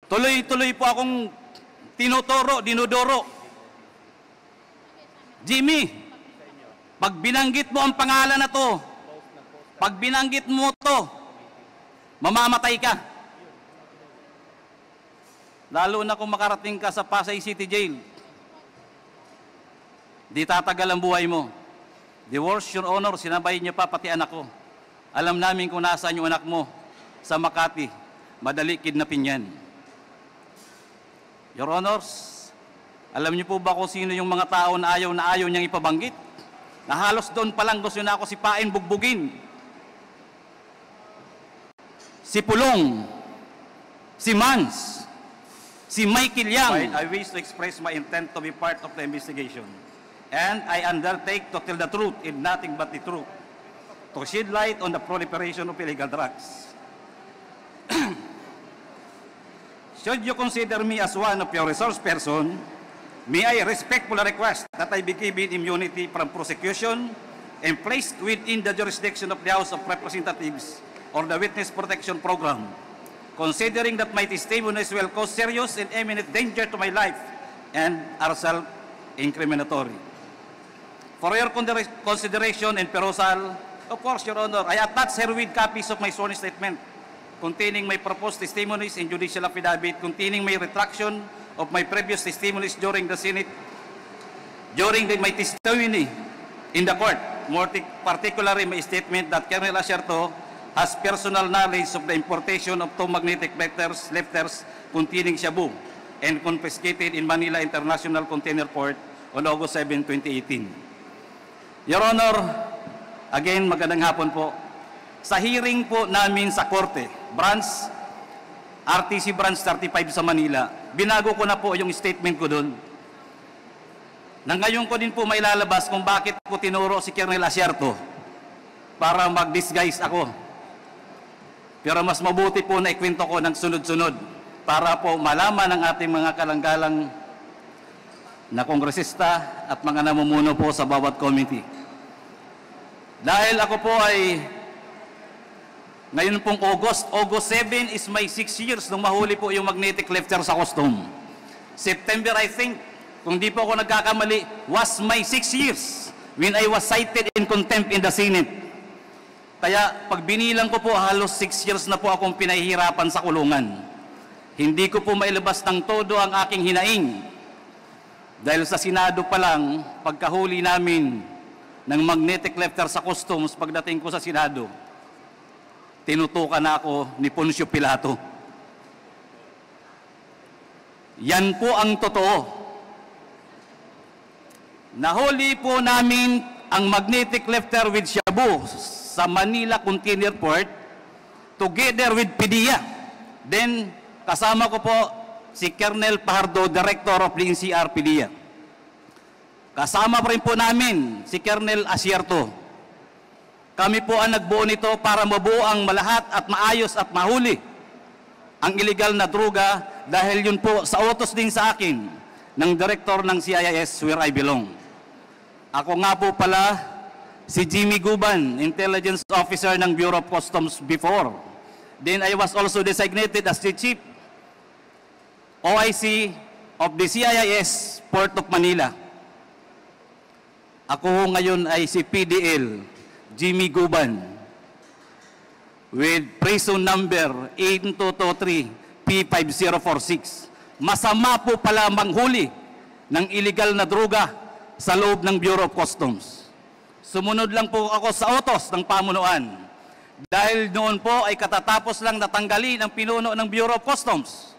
Tuloy-tuloy po akong tinuturo, dinuduro. Jimmy, pag binanggit mo ang pangalan na to, pag binanggit mo to, mamamatay ka. Lalo na kung makarating ka sa Pasay City Jail. Di tatagal ang buhay mo. The worst, Your Honor, sinabay niyo pa pati anak ko. Alam namin kung nasaan yung anak mo. Sa Makati, madali kidnapin yan. Your Honors, alam niyo po ba kung sino yung mga tao na ayaw niyang ipabanggit? Na halos doon pa lang gusto na ako sipain, bugbugin. Si Pulong, si Mans, si Michael Yang. I wish to express my intent to be part of the investigation. And I undertake to tell the truth and nothing but the truth. To shed light on the proliferation of illegal drugs. Should you consider me as one of your resource person, may I respectfully request that I be given immunity from prosecution and placed within the jurisdiction of the House of Representatives or the Witness Protection Program, considering that my testimonies will cause serious and imminent danger to my life and are self-incriminatory. For your consideration and perusal, of course, Your Honor, I attach herewith copies of my sworn statement containing my proposed testimonies and judicial affidavit containing my retraction of my previous testimonies during the Senate, my testimony in the court, more particularly my statement that Colonel Asierto has personal knowledge of the importation of two magnetic lifters containing shabu and confiscated in Manila International Container Port on August 7, 2018. Your Honor, again, magandang hapon po. Sa hearing po namin sa Korte, RTC Branch 35 sa Manila, binago ko na po yung statement ko doon. Nang ngayon ko din po may lalabas kung bakit ko tinuro si Colonel Asierto para mag-disguise ako. Pero mas mabuti po na ikwento ko ng sunod-sunod para po malaman ng ating mga kalanggalang na kongresista at mga namumuno po sa bawat committee. Dahil ako po ay ngayon pong August 7 is my 6 years nung mahuli po yung magnetic lifter sa custom. September, I think, kung di po ako nagkakamali, was my 6 years when I was cited in contempt in the Senate. Kaya pag binilang ko po, halos 6 years na po akong pinahihirapan sa kulungan. Hindi ko po mailabas ng todo ang aking hinaing. Dahil sa Senado pa lang, pagkahuli namin ng magnetic lifter sa customs, pagdating ko sa Senado, tinutukan na ako ni Poncio Pilato. Yan po ang totoo. Nahuli po namin ang magnetic lifter with shabu sa Manila Container Port together with PDEA. Then, kasama ko po si Colonel Pajardo, Director of the NCR PDEA. Kasama pa rin po namin si Colonel Asierto. Kami po ang nagbuo nito para mabuo ang malahat at maayos at mahuli ang illegal na droga dahil yun po sa utos din sa akin ng Director ng CIS where I belong. Ako nga po pala si Jimmy Guban, Intelligence Officer ng Bureau of Customs before. Then I was also designated as the Chief OIC of the CIS Port of Manila. Ako ngayon ay si PDL Jimmy Guban with prison number 8223 P5046. Masama po pala manghuli ng illegal na droga sa loob ng Bureau of Customs. Sumunod lang po ako sa utos ng pamunuan. Dahil noon po ay katatapos lang natanggalin ang pinuno ng Bureau of Customs.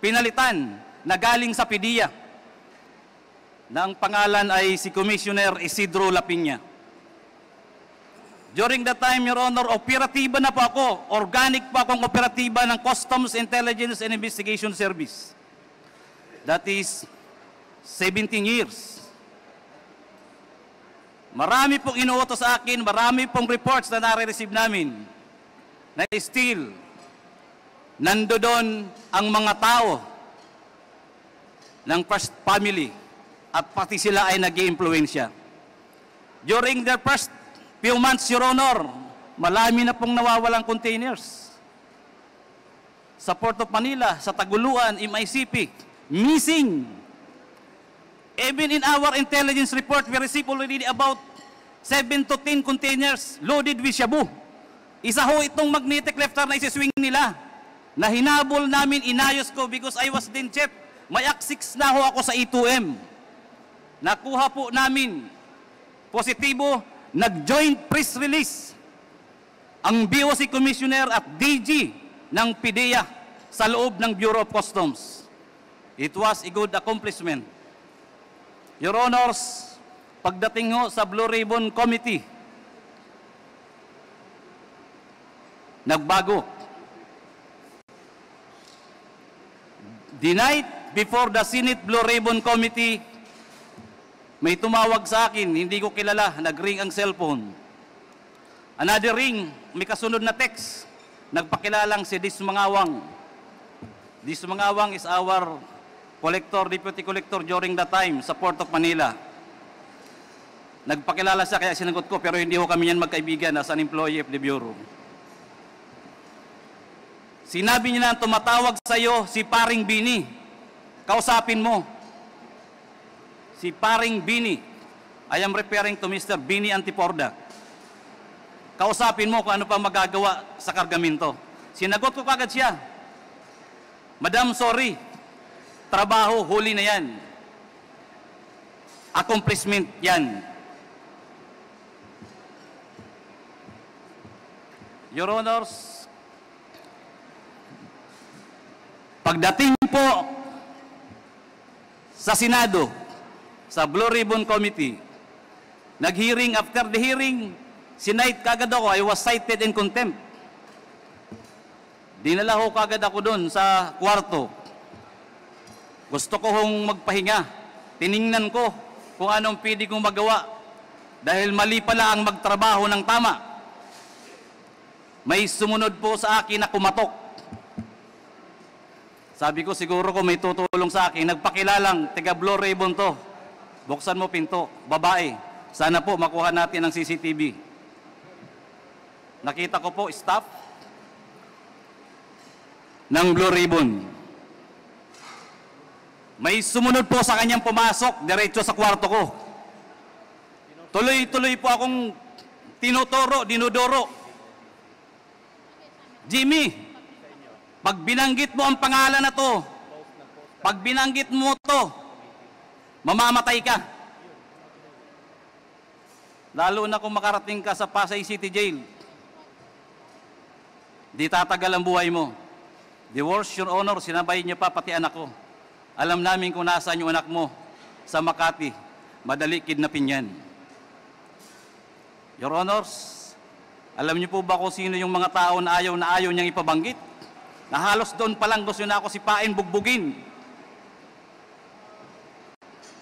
Pinalitan na galing sa PDEA na ang pangalan ay si Commissioner Isidro Lapiña. During that time, Your Honor, operatiba na po ako. Organic po akong operatiba ng Customs Intelligence and Investigation Service. That is 17 years. Marami pong inuutos sa akin, marami pong reports na nare-receive namin na still nandoon ang mga tao ng First Family at pati sila ay nag-i-impluensya. During their first few months, Your Honor, marami na pong nawawalang containers. sa Port of Manila, sa Taguluan, MICP, missing. Even in our intelligence report, we received already about 7 to 10 containers loaded with shabu. Isa ho itong magnetic lifter na isiswing nila, na hinabol namin, inayos ko because I was then chef. May aksik na ho ako sa E2M. Nakuha po namin, positibo, nag-joint press release ang BOC Commissioner at DG ng PIDEA sa loob ng Bureau of Customs. It was a good accomplishment. Your Honors, pagdating ho sa Blue Ribbon Committee, nagbago. The night before the Senate Blue Ribbon Committee, may tumawag sa akin, hindi ko kilala, nag-ring ang cellphone. Another ring, may kasunod na text, nagpakilalang si Dis Mangawang. Dis Mangawang is our collector, deputy collector during the time sa Port of Manila. Nagpakilala siya, kaya sinagot ko, pero hindi ho kami yan magkaibigan as an employee of the Bureau. Sinabi niya na tumatawag sa iyo si Paring Bini. Kausapin mo. Si Paring Bini. I am referring to Mr. Bini Antiporda. Kausapin mo kung ano pa magagawa sa kargamento. Sinagot ko kagad siya. Madam, sorry. Trabaho, huli na yan. Accomplishment yan. Your Honors, pagdating po sa Senado, sa Blue Ribbon Committee, nag-hearing, after the hearing, sinight kagad ako, I was cited in contempt. Dinala ko kagad ako doon sa kwarto. Gusto ko hong magpahinga. Tiningnan ko kung anong pwede kong magawa. Dahil mali pala ang magtrabaho ng tama. May sumunod po sa akin na kumatok. Sabi ko, siguro ko may tutulong sa akin. Nagpakilalang, taga Blue Ribbon to. Buksan mo pinto, babae. Sana po makuha natin ang CCTV. Nakita ko po staff ng Blue Ribbon. May sumunod po sa kanyang pumasok, diretso sa kwarto ko. Tuloy-tuloy po akong tinuturo, dinudoro. Jimmy, pag binanggit mo ang pangalan na to, pag binanggit mo to, mamamatay ka. Lalo na kung makarating ka sa Pasay City Jail. Di tatagal ang buhay mo. The worst, Your Honor, sinabay niya pa pati anak ko. Alam namin kung nasaan yung anak mo sa Makati. Madali kidnapin yan. Your Honors, alam niyo po ba kung sino yung mga tao na ayaw niyang ipabanggit? Na halos doon pa lang gusto na ako sipain, bugbugin.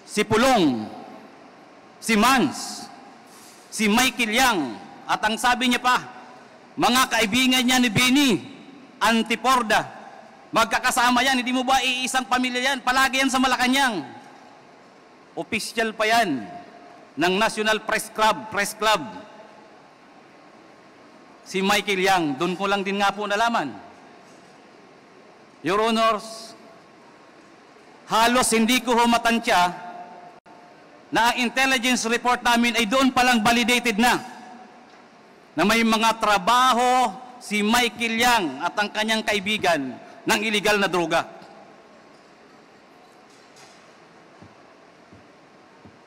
Si Pulong, si Mans, si Michael Yang, at ang sabi niya pa, mga kaibigan niya ni Bini Antiporda, magkakasama yan, hindi mo ba iisang pamilya yan? Palagi yan sa Malacanang. Official pa yan ng National Press Club. Si Michael Yang, doon ko lang din nga po nalaman. Your Honors, halos hindi ko humatansya na ang intelligence report namin ay doon palang validated na may mga trabaho si Michael Yang at ang kanyang kaibigan ng illegal na droga.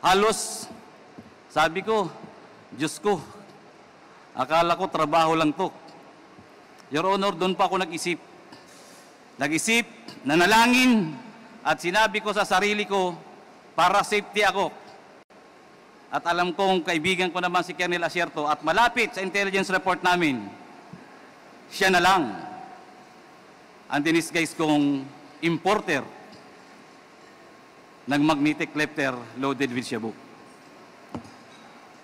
Halos, sabi ko, Diyos ko, akala ko trabaho lang to. Your Honor, doon pa ako nag-isip. Nag-isip, nanalangin, at sinabi ko sa sarili ko, para safety ako. At alam kong kaibigan ko naman si Colonel Asierto at malapit sa intelligence report namin, siya na lang ang dinisguise kong importer ng magnetic lifter loaded with shabu.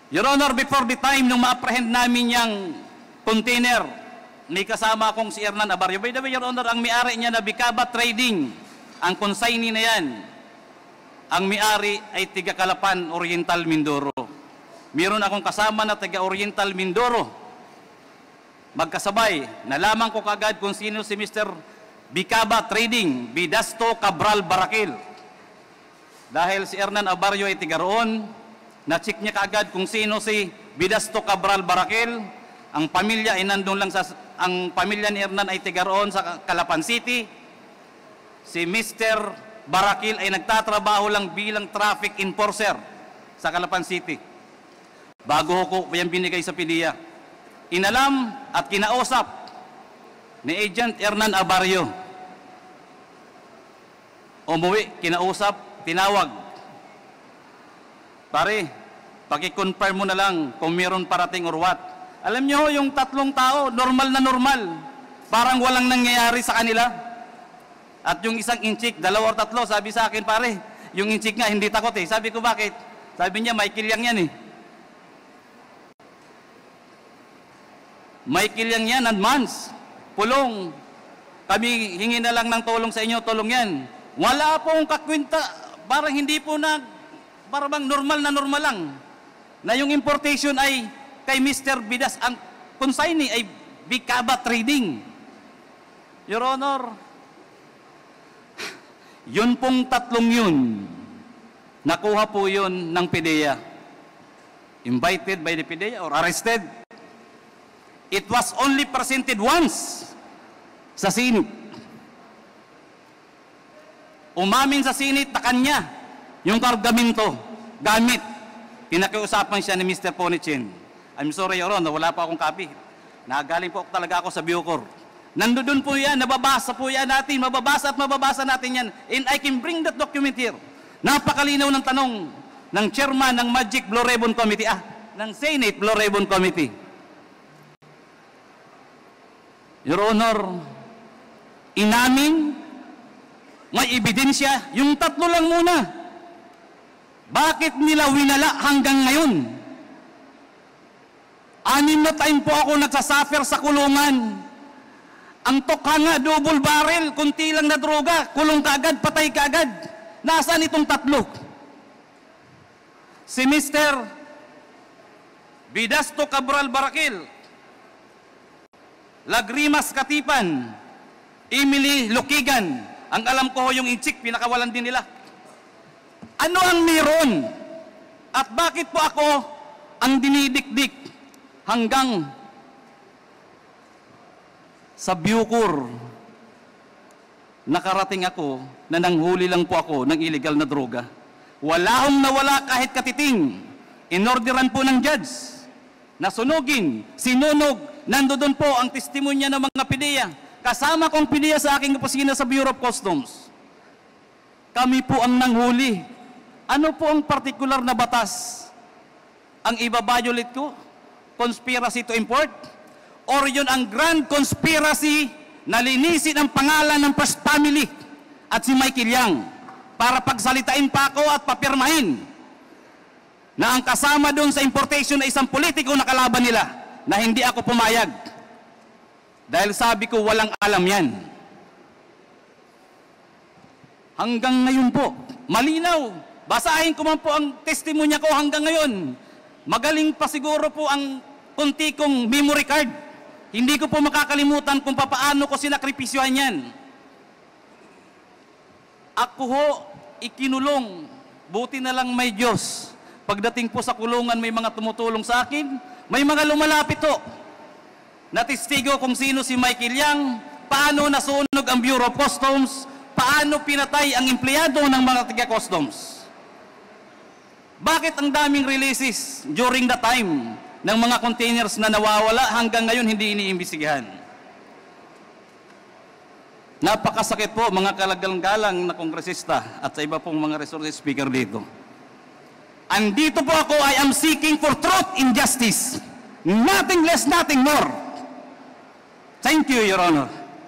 Your Honor, before the time nung ma-apprehend namin yung container, may kasama akong si Hernan Abarrio. By the way, Your Honor, ang may-ari niya na Bicaba Trading, ang consignee na yan, ang may-ari ay tiga Calapan, Oriental, Mindoro. Meron akong kasama na tiga Oriental, Mindoro. Magkasabay, nalaman ko kagad kung sino si Mr. Bicaba Trading, Bidasto Cabral Barakil. Dahil si Hernan Abarrio ay tiga roon, na-check niya kaagad kung sino si Bidasto Cabral Barakil. Ang pamilya ay nandun lang ang pamilya ni Hernan ay tiga roon sa Calapan City. Si Mr. Barakil ay nagtatrabaho lang bilang traffic enforcer sa Calapan City. Bago ko yan binigay sa PDEA. Inalam at kinausap ni Agent Hernan Abarrio. Umuwi, kinausap, tinawag. Pare, paki-confirm mo na lang kung meron parating or what. Alam nyo, yung tatlong tao, normal na normal. Parang walang nangyayari sa kanila. At yung isang inchik, 2 or 3, sabi sa akin, pare, yung inchik nga, hindi takot eh. Sabi ko, bakit? Sabi niya, Michael Yang yan eh. Michael Yang yan, advance. Pulong. Kami hingi na lang ng tulong sa inyo, tulong yan. Wala pong kakwinta, parang hindi po parang normal na normal lang. Na yung importation ay kay Mr. Bidas, ang consignee ay Bicaba Trading. Your Honor, yun pong tatlong yun, nakuha po yun ng PDEA. Invited by the PDEA or arrested. It was only presented once sa Senate. Umamin sa Senate na kanya yung kargamento, gamit. Pinakiusapan siya ni Mr. Ponichin. I'm sorry, Your Honor, wala pa akong copy. Nagaling po talaga ako sa Bucor. Nandoon po yan, nababasa po yan natin, mababasa at mababasa natin yan. And I can bring that document here. Napakalinaw ng tanong ng chairman ng Magic Blue Ribbon Committee, ng Senate Blue Ribbon Committee. Your Honor, inamin, may ebidensya, yung tatlo lang muna. Bakit nila winala hanggang ngayon? 6 na time po ako nagsasuffer sa kulungan. Ang tokha nga, double barrel, kunti lang na droga, kulong kaagad, patay kaagad. Nasaan itong tatlo? Si Mr. Bidasto Cabral Barakil, Lagrimas Katipan, Emily Lukigan, ang alam ko yung inchik, pinakawalan din nila. Ano ang meron? At bakit po ako ang dinidikdik hanggang sa Bucor? Nakarating ako na nanghuli lang po ako ng illegal na droga. Wala akong nawala kahit katiting. Inorderan po ng judge na sunugin, sinunog. Nandoon po ang testimonya ng mga PDEA. Kasama kong PDEA sa aking opisina sa Bureau of Customs. Kami po ang nanghuli. Ano po ang partikular na batas ang iba-violate ko? Conspiracy to import? Or yun ang grand conspiracy na linisin ang pangalan ng First Family at si Michael Yang para pagsalitain pa ako at papirmahin na ang kasama doon sa importation ay isang politiko na kalaban nila na hindi ako pumayag. Dahil sabi ko walang alam yan. Hanggang ngayon po, malinaw. Basahin ko man po ang testimonya ko hanggang ngayon. Magaling pa siguro po ang kunti kong memory card. Hindi ko po makakalimutan kung papaano ko sinakripisyohan yan. Ako ho, ikinulong. Buti na lang may Diyos. Pagdating po sa kulungan, may mga tumutulong sa akin. May mga lumalapit ho. Natistigo kung sino si Michael Yang, paano nasunog ang Bureau of Customs, paano pinatay ang empleyado ng mga taga-customs. Bakit ang daming releases during the time ng mga containers na nawawala hanggang ngayon hindi iniimbestigahan? Napakasakit po mga kalagalang-galang na kongresista at sa iba pong mga resources speaker dito. Andito po ako, I am seeking for truth and justice. Nothing less, nothing more. Thank you, Your Honor.